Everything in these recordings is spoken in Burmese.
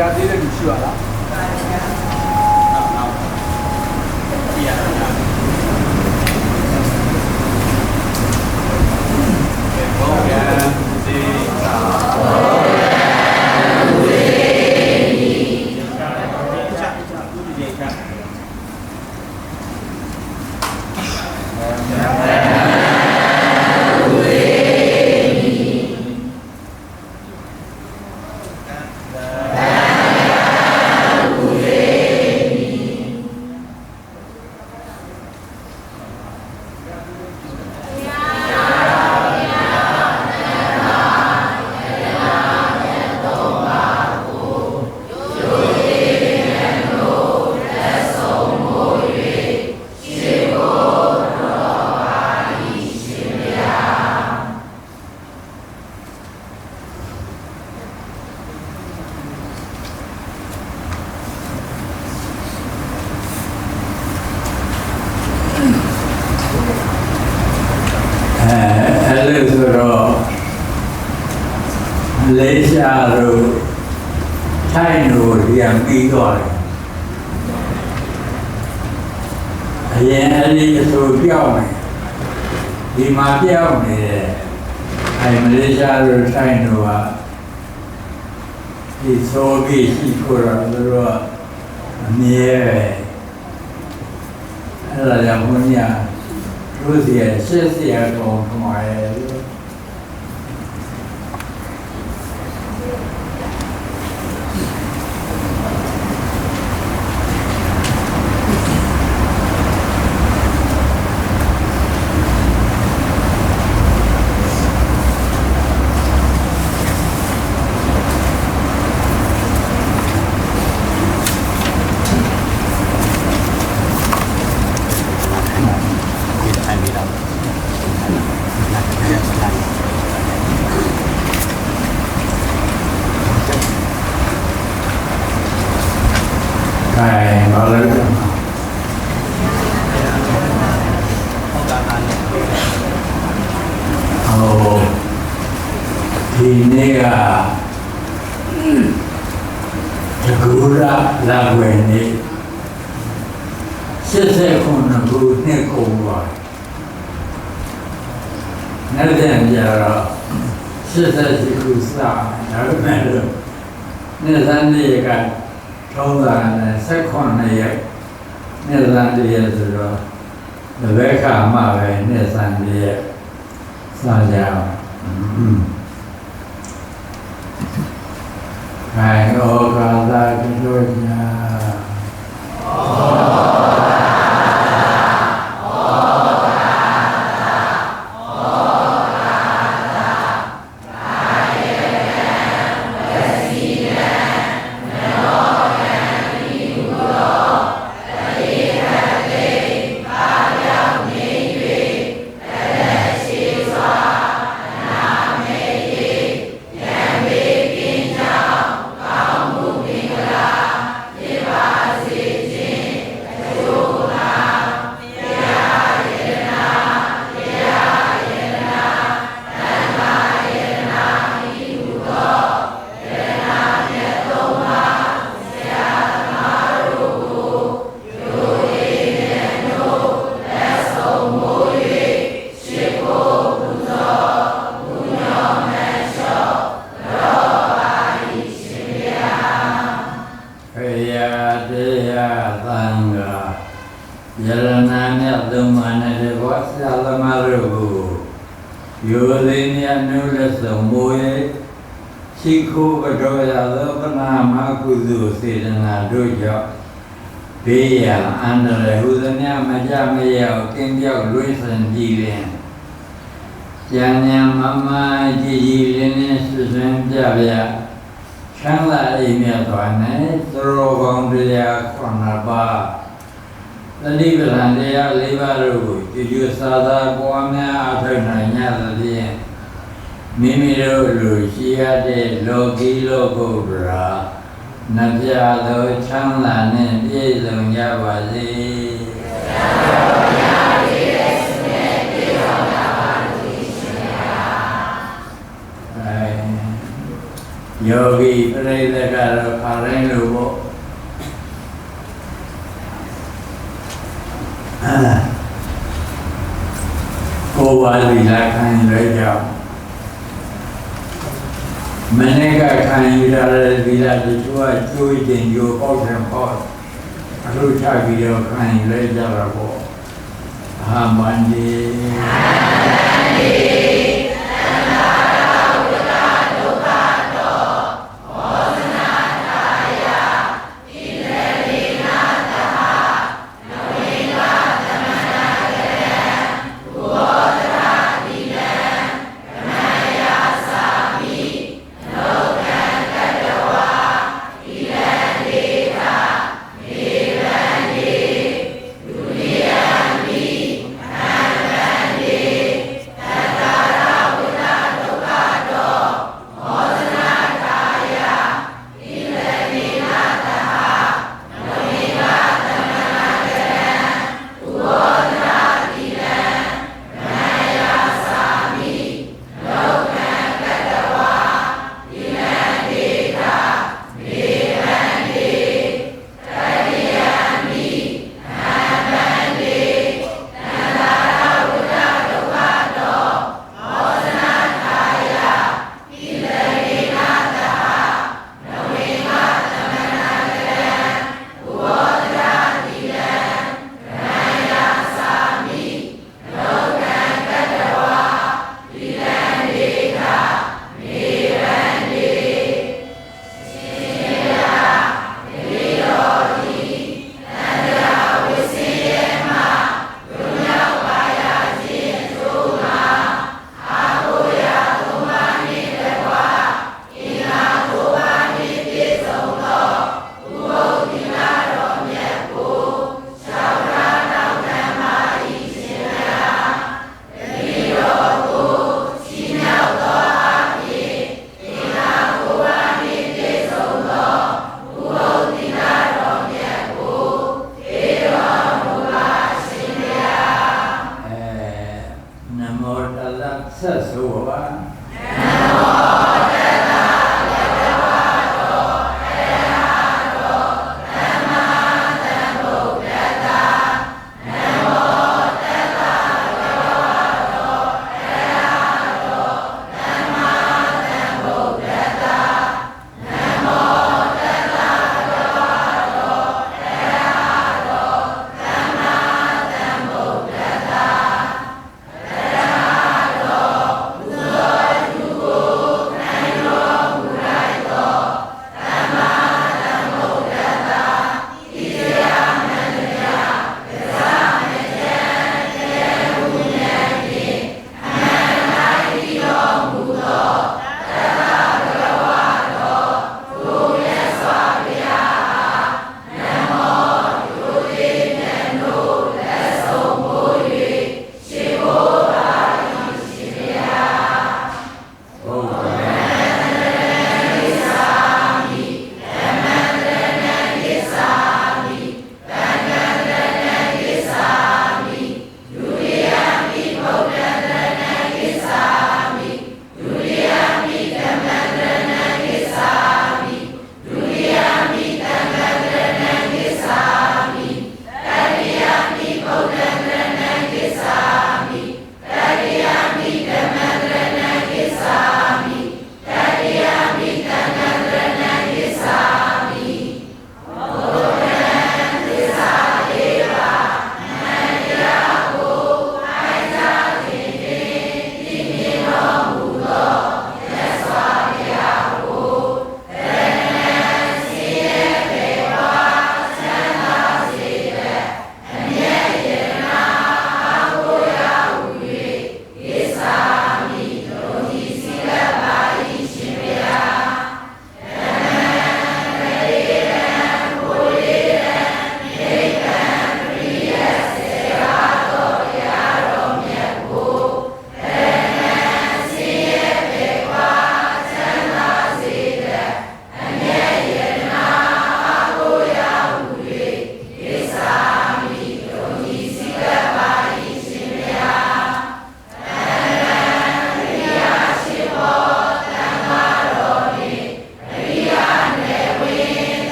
တရားသေးတဲ့လူရှိပါလားလေးရှားတို့ထိုင်တို့ပြန်ပြီးတော့အရင်အဲ့ဒီအဆိုပြောင်းမယ်ဒီမှာပြောင်းနေတယ်အဲ့မလေးရှားတို့ထိုင်တို့ကဒီဆိုပြီးရှိခိုးတော့သူတို့အမြဲအဲ့ဒါကြောင့်ဘုန်းကြီးတို့စီရဲ့ရှေ့စီရကောင်ထမရဲ့ဒီနေ့ကတကူရလာဝင်နေ89ခုနှစ်ကုန်ပါနောက်ပြန်ကြတော့88ခုစဒါပေမဲ့နေ့စံနေ့ကထုံးတာနဲ့18ရက်နေ့စံနေ့ဆိုတော့ဒီဘက်ကမှပဲနေ့စံနေ့စကြအောင်Hãy ô ca ta kinh đôi nhà Bây anh là hữu dân nha mà cha mẹ giàu kinh giáo lối sân gì liền cha nhà mama gì liền sự sinh cha bia sáng lại mẹ toàn này rồi con đi ra con là ba lần đi về làm đi ra lấy ba rồi thì chưa sao ta qua mẹ thôi này nha là đi mimi rồi chia để lo kí lo cô ra nạp ra thôi sáng là nên đi dùng nhà bà gì ယောဂီပရိသတ်ကတော့ခါတိုင်းလို့ပေါ့ကိုယ်ပါဠိလာခံရကြမနေ့ကခံရတဲ့ဒီလာတချို့ကကျွေးတင်ကြိုးပေါက်တယ်ပေါ့အခုချပြီးတော့ခံရကြတာပေါ့အာမန္တိသ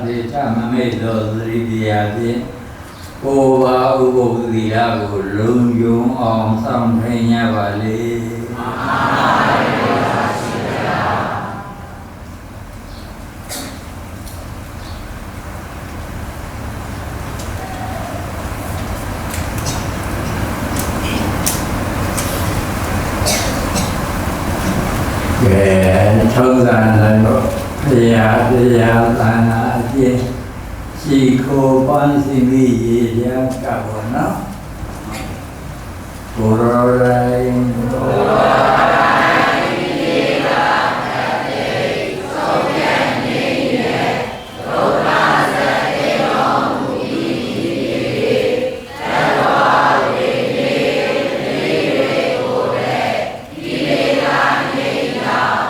တိချမမိတ်သောသတိတရားဖြင့်ကိုယ်ပါဥပုပ်သီလကိုလုံခြုံအောင်ဆောင်ထိန်ရပါလေထုံးစံတိုင်းတော့ဘုရားသာနာအကျင့်ရှိခိုးပန်းစီမိရေရကဘောနော်ဘုရားရိုင်းဒီကတေသုံးရနေရဲ့ဒုက္ခစတေတော်မူ၏သတ္တဝါတွေနေကိုယ်ရဲ့ဒီလေသာနေတော်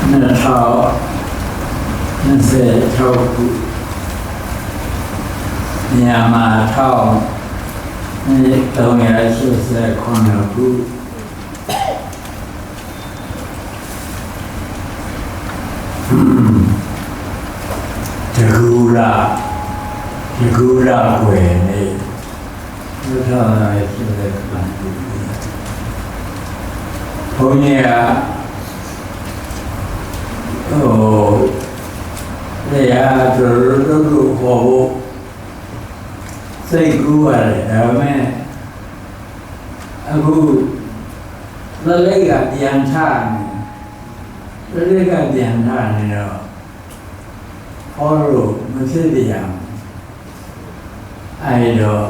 2026 ခုမြန်မာ1389 ခုတကူလာွယ်နေဘုရားရဲ့ဆိုတဲ့ကံတူဘုန်းကြီးကတရားတို့ဟောဖို့စိတ်ကူးရတယ်ဒါပေမဲ့အခုလက်လက်ကပြန်ထနေလက်လက်ကပြန်ထနေတော့ဟောလို့မဖြစ်ပြန်အဲ့တော့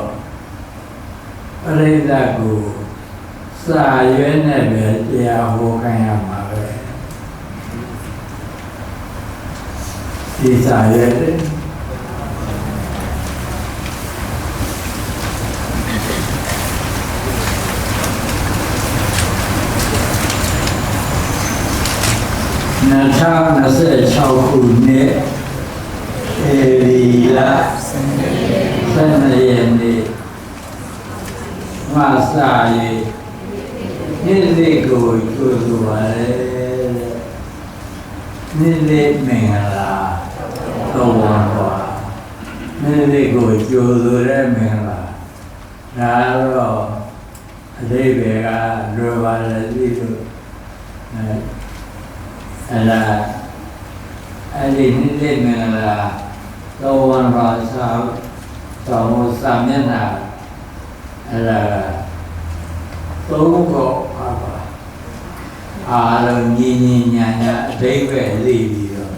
ပရိသတ်ကိုစာရွေးနဲ့ပဲတရားဟောခိုင်းရမှာပဲဒီစာရွေးတယ်2026 ခုနှစ်ဧပြီလ12 ရက်နေ့မဆာရီနေ့လေးကိုကျိုးဆိုပါလေနေ့လေးမင်္ဂလာတော်ပါနေ့လေးကိုကျိုးဆိုတဲ့မင်္ဂလာဒါတော့အသေးပဲကလွယ်ပါလေဒီလိုအဲ့ဒီနေ့လေးမင်္ဂလာတော်ပါတော်စာမျက်နှာသုံးခေါ်ပါအားလုံးညီညာအဓိပ္ပာယ်လေးပြီးတော့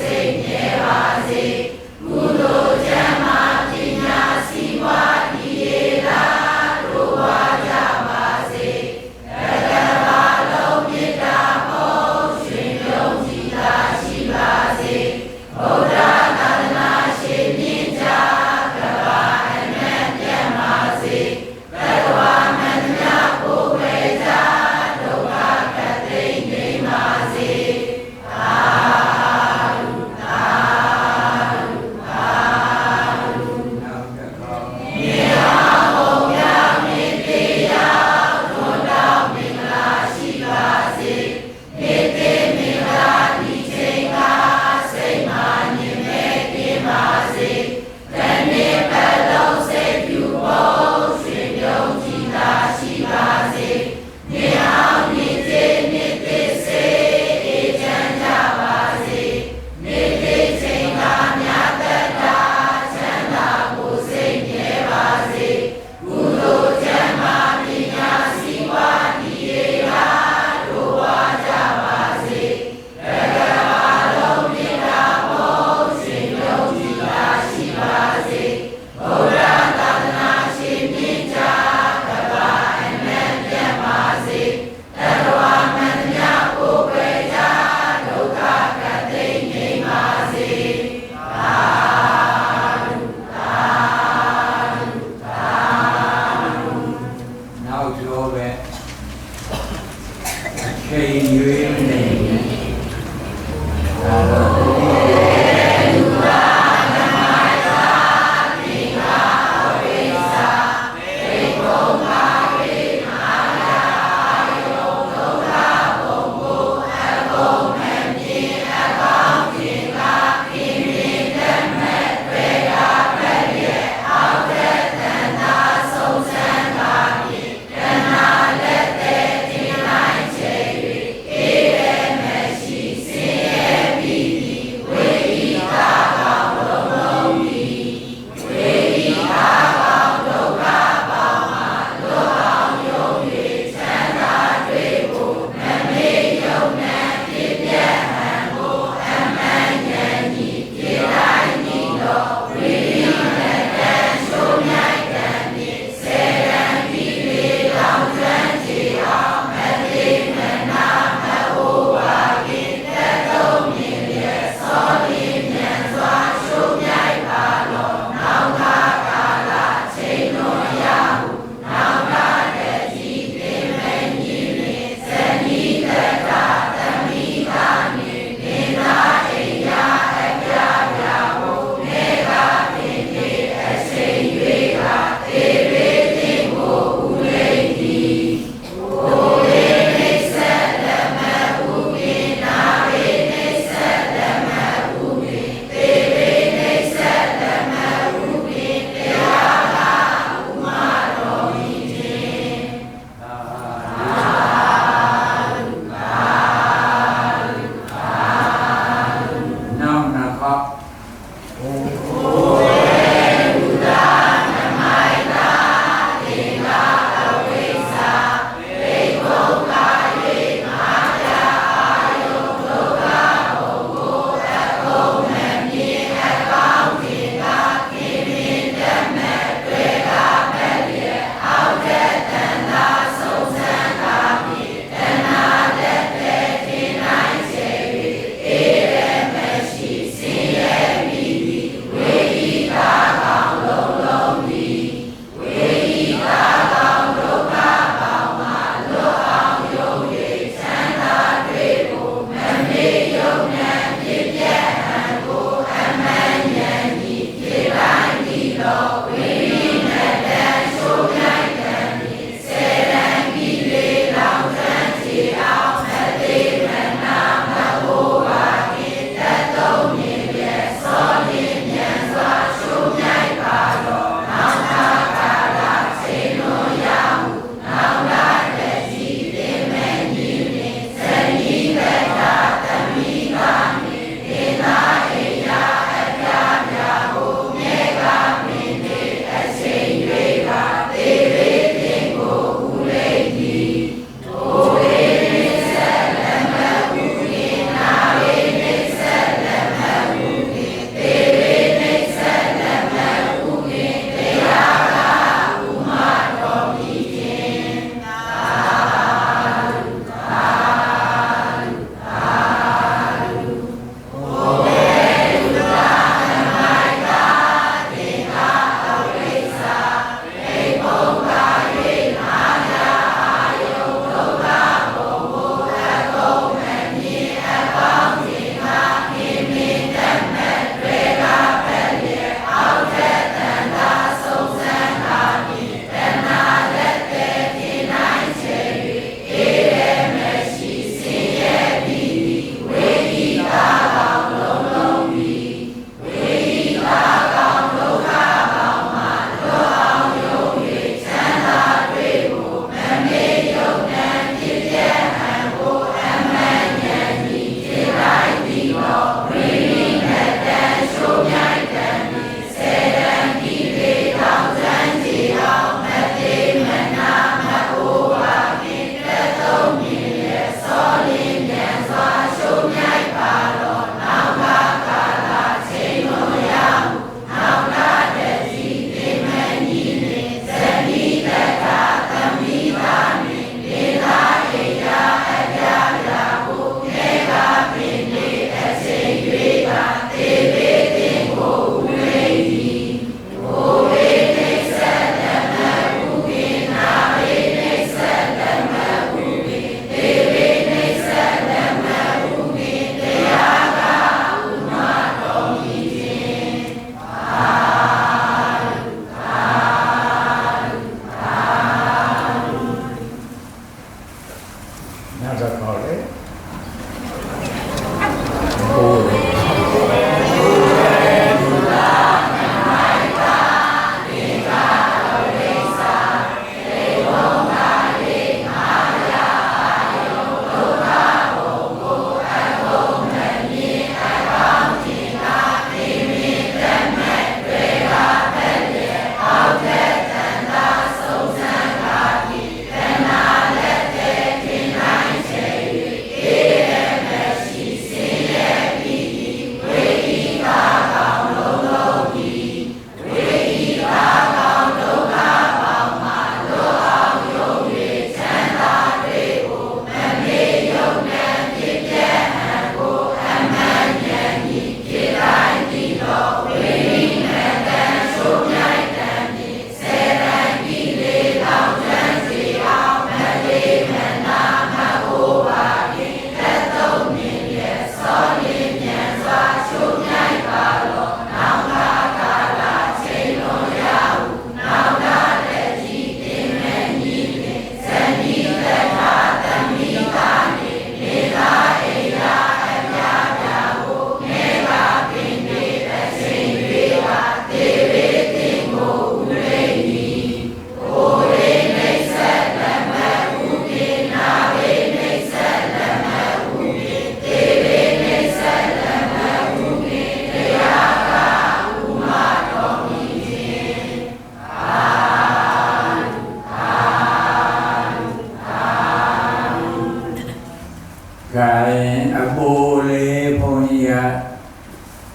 စ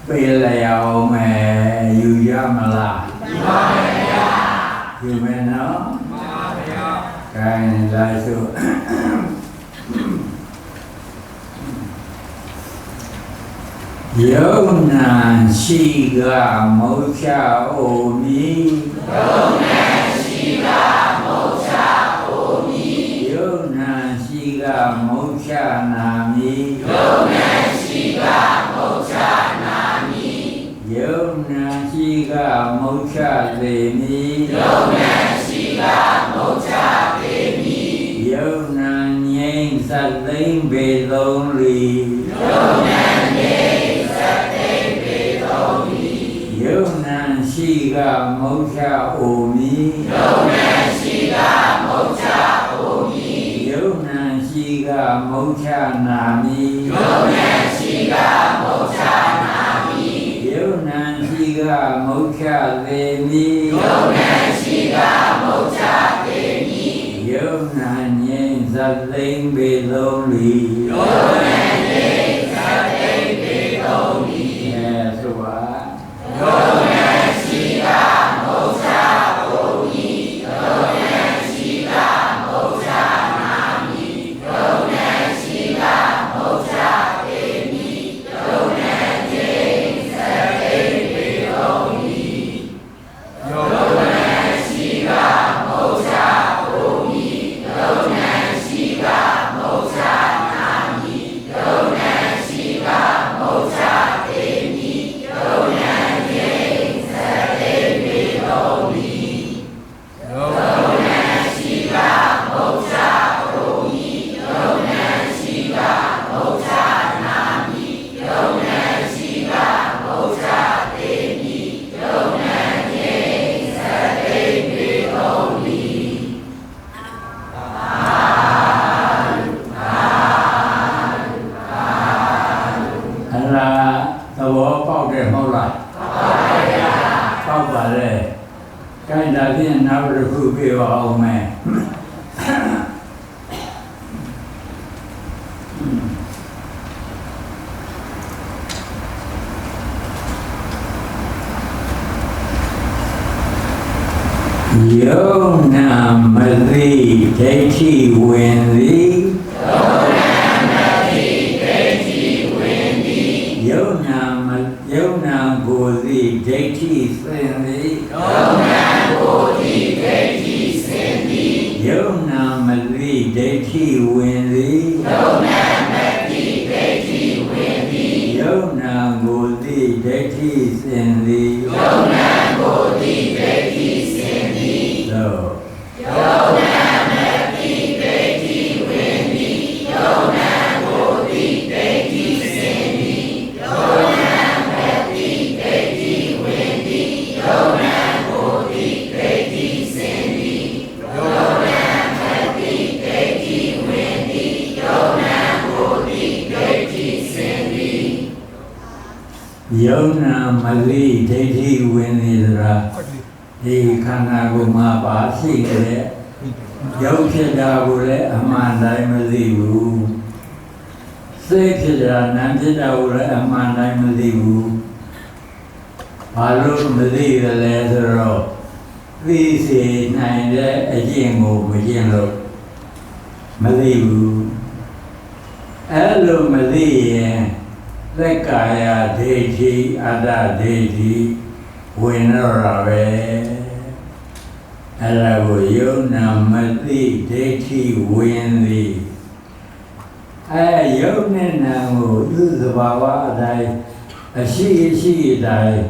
ပေးလိုက်အောင်မယ်ယူရမလားယူပါဗျာယူမယ်နော်မှန်ပါဗျာခိုင်းလိုက်စို့ယုံနာရှိကမုတ်ချအိုမီယုံနာရှိကမုတ်ချအိုမီယုံနာရှိကမုတ်ချနာမီယုံနာရှိကမုတ်ချနာမီယုံနာရှိကမုတ်ချလေမီယုံနာရှိကမုတ်ချလေမီယုံနာငြိမ်းစသိမ့်ပေသုံးလီယုံနာငြိမ်းယုံနာရှိကမုတ်ချအိုမီယုံနာရှိကမုတ်ချအိုမီယုံနာရှိကမုတ်ချနာမီယုံနာရှိကမုတ်ချနာမီယုံနာရှိကမုတ်ချသေမီယုံနာရှိကမုတ်ချသေမီယုံနာငြိမ်းသသိမ့်ပေသုံးလီယုံနာငြိမ်းသသိမ့်ပေသုံးလီဆိုပါယုံနာရှိကမုတ်ချအိုမီယုံနာရှိကမုတ်ချနာမီယုံနာရှိကမုတ်ချသေမီယုံနာငြိမ်းသသိမ့်ပေသုံးလီယုံနာရှိကမုတ်ချအိုမီယုံနာရှိကမုတ်ချနာမီယုံနာရှိကမုတ်ချသေမီယုံနာသဘောပေါက်တယ်မဟုတ်လားပေါက်ပါလေခိုင်းတာဖြင့်နောက်တစ်ခုပြပါအောင်မယ်ယုံနာမသိဒိဋ္ဌိဝင်သည်ယုံနာကိုယ်သိဒိဋ္ဌိစင်သည်ယုံနာကိုယ်သိဒိဋ္ဌိစင်သည်ယုံနာမသိဒိဋ္ဌိဝင်သည်ယုံနာမသိဒိဋ္ဌိဝင်သည်ယုံနာကိုယ်သိဒိဋ္ဌိစင်သည်ယုံနာကိုယ်သိဒိဋ္ဌိစင်သည်သို့ယုံနာမသိဒိဋ္ဌိဝင်သည်ယုံနာကိုယ်သိဒိဋ္ဌိစင်သည်ယုံနာမသိဒိဋ္ဌိဝင်သည်ယုံနာကိုယ်သိဒိဋ္ဌိစင်သည်ယုံနာမသိဒိဋ္ဌိဝင်သည်ယုံနာကိုယ်သိဒိဋ္ဌိစင်သည်ယုံနာမသိဒိဋ္ဌိဝင်သည်ဆိုတာဒီခန္ဓာကိုယ်မှာပါရှိတဲ့ရုပ်ဖြစ်တာကိုလည်းအမှန်တိုင်းမသိဘူးစိတ်ဖြစ်တာနာမ်ဖြစ်တာကိုလည်းအမှန်တိုင်းမသိဘူးဘာလို့မသိရလဲဆိုတော့သိစေနိုင်တဲ့အကျင့်ကိုမကျင့်လို့မသိဘူးအဲ့လိုမသိရင်သက်ကာယဒိဋ္ဌိအတ္တဒိဋ္ဌိဝင်တော့တာပဲအဲ့ဒါကိုယုံနာမသိဒိဋ္ဌိဝင်သည်ယုံနဲ့နာကိုသူ့သဘာဝအတိုင်းအရှိအတိုင်း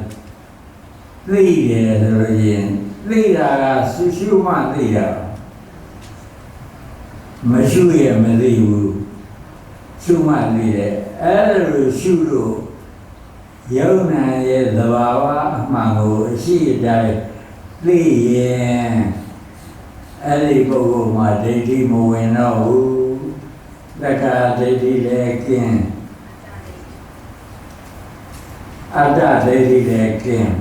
သိတယ်ဆိုလို့ရင်သိတာကရှုမှသိတာမရှုရမသိဘူးရှုမှသိတယ်အဲ့လိုရှုလို့ယုံနာရဲ့သဘာဝအမှန်ကိုအရှိအတိုင်းသိရင်အဲ့ဒီပုဂ္ဂိုလ်မှာဒိဋ္ဌိမဝင်တော့ဘူးသက္ကာဒိဋ္ဌိလည်းကင်းအတ္တဒိဋ္ဌိလည်းကင်း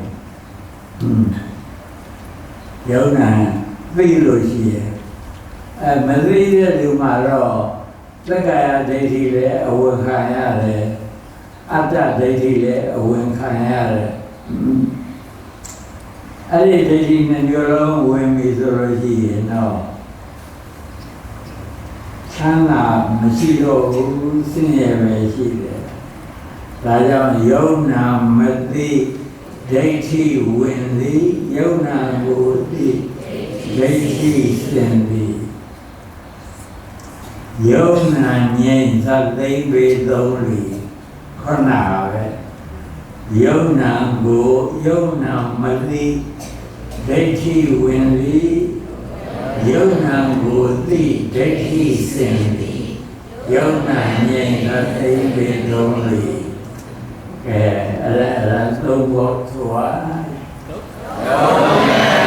ယုံနာသိလို့ရှိရင်မသိတဲ့လူမှာတော့သက္ကာဒိဋ္ဌိလည်းအဝခံရတယ် အတ္တဒိဋ္ဌိလည်းအဝင်ခံရတယ်အဲ့ဒီဒိဋ္ဌိနဲ့မျိုးလုံးဝင်ပြီဆိုလို့ရှိရင်တော့ချမ်းသာမရှိတော့ဘူးဆင်းရဲပဲရှိတယ်ဒါကြောင့်ယုံနာမသိဒိဋ္ဌိဝင်သည်ယုံနာကိုသိဒိဋ္ဌိစင်သည်ယုံနာငြိမ်းသသိမ့်ပေသုံးလီခဏပဲယုံနာကိုယုံနာမသိဒိဋ္ဌိဝင်သည်ယုံနာကိုသိဒိဋ္ဌိစင်သည်ယုံနာငြိမ်းသသိမ့်ပေသုံးလီကဲအဲ့ဒါသုံးဖို့ဆိုတာယုံနာ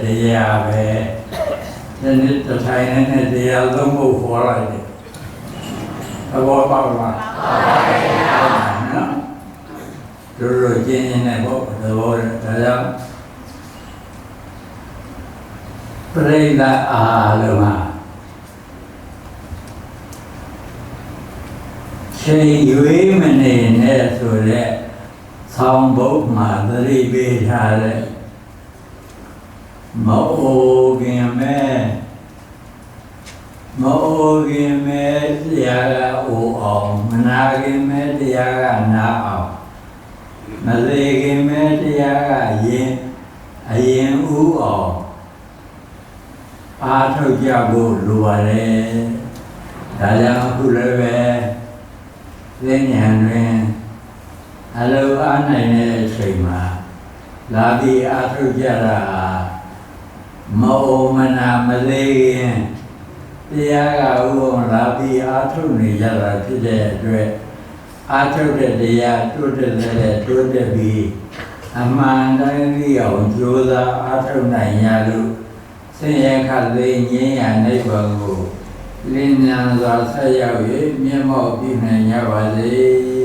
တရားပဲဒီနေ့တစ်ထိုင်နဲ့တရားသုံးဖို့ခေါ်လိုက်တယ်သဘောပေါက်လားပေါက်ပါဗျာနော်တို့ကျင်းနေဖို့သဘောဒါကြောင့်ပြိဿအားလုံးဟာချိန်ရွေးမနေနဲ့ဆိုတဲ့ဆောင်းဘုတ်မှာသတိပေးထားတဲ့မအိုခင်မဲတရားကအိုအောင်မနာခင်မဲတရားကနာအောင်မသေးခင်မဲတရားကအရင်ဥအောင်အားထုတ်ကြဖို့လိုပါတယ်ဒါကြောင့်အခုလည်းပဲသိဉာဏ်တွင်အလိုအားနိုင်တဲ့အချိန်မှာလာပြီးအားထုတ်ကြတာမအိုမနာမသေးခင်တရားကဥအောင်လာပြီးအားထုတ်နေကြတာဖြစ်တဲ့အတွက်အားထုတ်တဲ့တရားတိုးတက်ပြီးအမှန်တိုင်းသိအောင်ကြိုးစားအားထုတ်နိုင်ရလို့ဆင်းရဲခတ်သိငြိမ်းရာနိဗ္ဗာန်ကိုလင်းမြန်စွာဆက်ရောက်၍မျက်မှောက်ပြုနိုင်ကြပါစေ